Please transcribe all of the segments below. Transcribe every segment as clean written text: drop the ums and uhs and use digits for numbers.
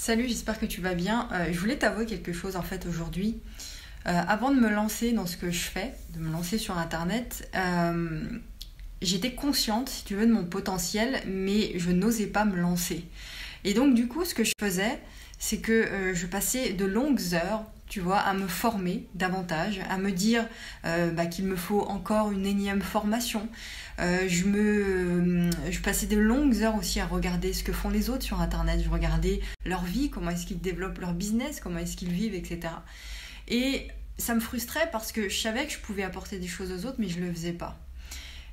Salut, j'espère que tu vas bien. Je voulais t'avouer quelque chose en fait aujourd'hui. Avant de me lancer dans ce que je fais, de me lancer sur Internet, j'étais consciente, si tu veux, de mon potentiel, mais je n'osais pas me lancer. Et donc du coup, ce que je faisais, c'est que je passais de longues heures, tu vois, à me former davantage, à me dire qu'il me faut encore une énième formation. Je passais de longues heures aussi à regarder ce que font les autres sur Internet. Je regardais leur vie, comment est-ce qu'ils développent leur business, comment est-ce qu'ils vivent, etc. Et ça me frustrait parce que je savais que je pouvais apporter des choses aux autres, mais je ne le faisais pas.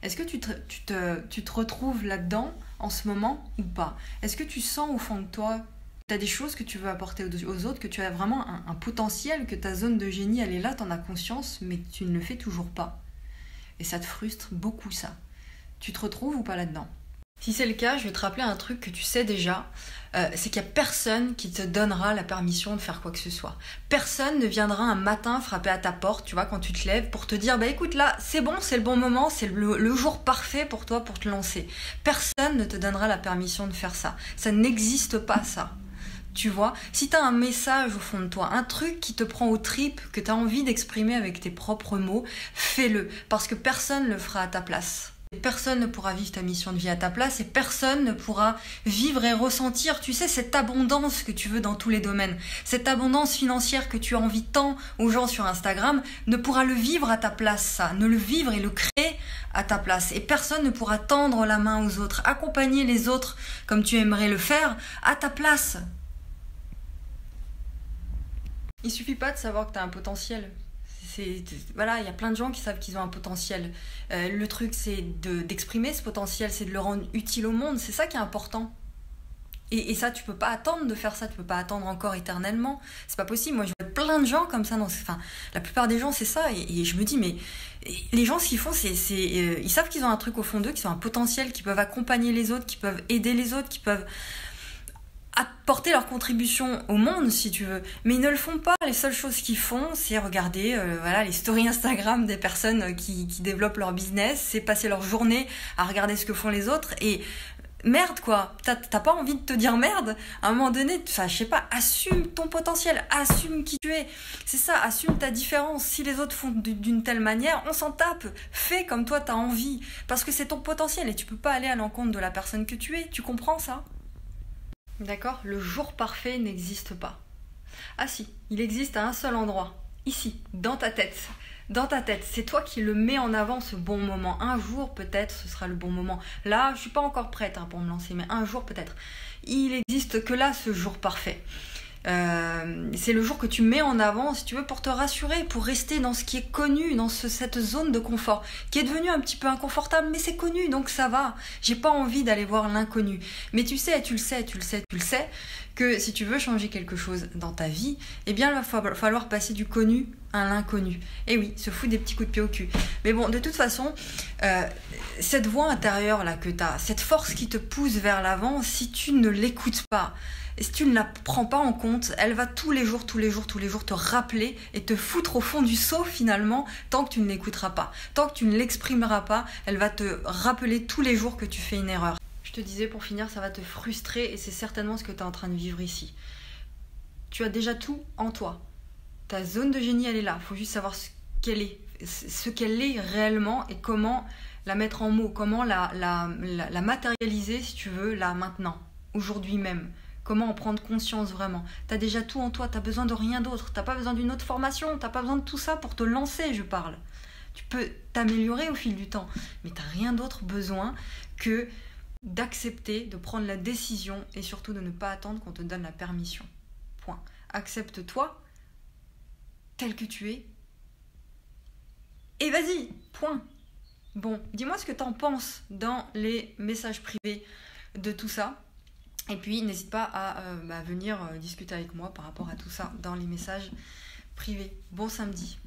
Est-ce que tu te retrouves là-dedans en ce moment ou pas? Est-ce que tu sens au fond de toi que tu as des choses que tu veux apporter aux autres, que tu as vraiment un potentiel, que ta zone de génie, elle est là, tu en as conscience, mais tu ne le fais toujours pas? Et ça te frustre beaucoup, ça. Tu te retrouves ou pas là-dedans? Si c'est le cas, je vais te rappeler un truc que tu sais déjà, c'est qu'il n'y a personne qui te donnera la permission de faire quoi que ce soit. Personne ne viendra un matin frapper à ta porte, tu vois, quand tu te lèves, pour te dire, écoute là, c'est bon, c'est le bon moment, c'est le jour parfait pour toi pour te lancer. Personne ne te donnera la permission de faire ça. Ça n'existe pas, ça. Tu vois, si tu as un message au fond de toi, un truc qui te prend aux tripes, que tu as envie d'exprimer avec tes propres mots, fais-le, parce que personne ne le fera à ta place. Personne ne pourra vivre ta mission de vie à ta place et personne ne pourra vivre et ressentir, tu sais, cette abondance que tu veux dans tous les domaines. Cette abondance financière que tu as envie tant aux gens sur Instagram ne pourra le vivre à ta place, ça. Ne le vivre et le créer à ta place. Et personne ne pourra tendre la main aux autres, accompagner les autres comme tu aimerais le faire à ta place. Il suffit pas de savoir que tu as un potentiel. Voilà, il y a plein de gens qui savent qu'ils ont un potentiel. Le truc, c'est d'exprimer ce potentiel, c'est de le rendre utile au monde. C'est ça qui est important. Et ça, tu peux pas attendre de faire ça. Tu peux pas attendre encore éternellement. C'est pas possible. Moi, je vois plein de gens comme ça. La plupart des gens, c'est ça. Et je me dis, mais les gens, ce qu'ils font, ils savent qu'ils ont un truc au fond d'eux, qu'ils ont un potentiel, qu'ils peuvent accompagner les autres, qu'ils peuvent aider les autres, qu'ils peuvent apporter leur contribution au monde, si tu veux, mais ils ne le font pas. Les seules choses qu'ils font, c'est regarder les stories Instagram des personnes qui développent leur business, c'est passer leur journée à regarder ce que font les autres, et merde quoi, t'as pas envie de te dire merde à un moment donné, je sais pas, assume ton potentiel, assume qui tu es, c'est ça, assume ta différence. Si les autres font d'une telle manière, on s'en tape, fais comme toi t'as envie, parce que c'est ton potentiel et tu peux pas aller à l'encontre de la personne que tu es, tu comprends ça? D'accord? Le jour parfait n'existe pas. Ah si, il existe à un seul endroit, ici, dans ta tête. Dans ta tête, c'est toi qui le mets en avant, ce bon moment. Un jour, peut-être, ce sera le bon moment. Là, je suis pas encore prête pour me lancer, mais un jour, peut-être. Il existe que là, ce jour parfait. C'est le jour que tu mets en avant, si tu veux, pour te rassurer, pour rester dans ce qui est connu, dans cette zone de confort, qui est devenue un petit peu inconfortable, mais c'est connu, donc ça va. J'ai pas envie d'aller voir l'inconnu. Mais tu sais, que si tu veux changer quelque chose dans ta vie, eh bien, il va falloir passer du connu à l'inconnu. Et oui, se foutre des petits coups de pied au cul. Mais bon, de toute façon, cette voix intérieure là que tu as, cette force qui te pousse vers l'avant, si tu ne l'écoutes pas, et si tu ne la prends pas en compte, elle va tous les jours te rappeler et te foutre au fond du seau finalement, tant que tu ne l'écouteras pas. Tant que tu ne l'exprimeras pas, elle va te rappeler tous les jours que tu fais une erreur. Je te disais, pour finir, ça va te frustrer et c'est certainement ce que tu es en train de vivre ici. Tu as déjà tout en toi. Ta zone de génie, elle est là. Il faut juste savoir ce qu'elle est réellement et comment la mettre en mots, comment la matérialiser, si tu veux, là, maintenant, aujourd'hui même. Comment en prendre conscience vraiment. Tu as déjà tout en toi, tu n'as besoin de rien d'autre. Tu n'as pas besoin d'une autre formation, tu n'as pas besoin de tout ça pour te lancer, je parle. Tu peux t'améliorer au fil du temps, mais tu n'as rien d'autre besoin que d'accepter, de prendre la décision et surtout de ne pas attendre qu'on te donne la permission. Point. Accepte-toi tel que tu es et vas-y, point. Bon, dis-moi ce que tu en penses dans les messages privés de tout ça. Et puis, n'hésite pas à venir discuter avec moi par rapport à tout ça dans les messages privés. Bon samedi.